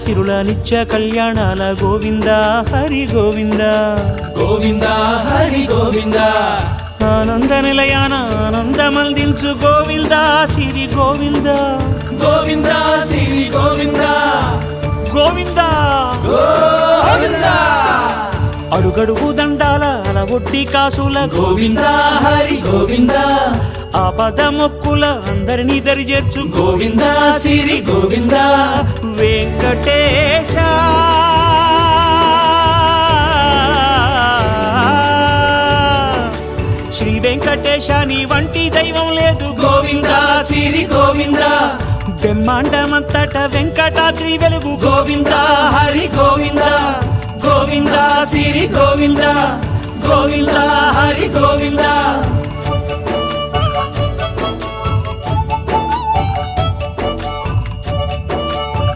సిరుల నిత్య కళ్యాణాల గోవింద హరి గోవింద గోవింద హరి గోవింద ఆనంద నిలయాన ఆనందమందించు గోవింద సిరి గోవింద గోవింద శ్రీ గోవింద గోవింద గోవింద అడుగడుగు దండాల అలవొట్టి కాసుల గోవింద హరి గోవింద ఆపద మొక్కుల అందరినీ దరిచేర్చు గోవింద శ్రీ గోవింద వెంకటేశ శ్రీ వెంకటేశ నీ వంటి దైవం లేదు గోవింద శ్రీ గోవింద బ్రహ్మాండమంతట వెంకటాద్రి వెలుగు గోవింద హరి గోవింద గోవింద శ్రీ గోవింద గోవింద హరి గోవింద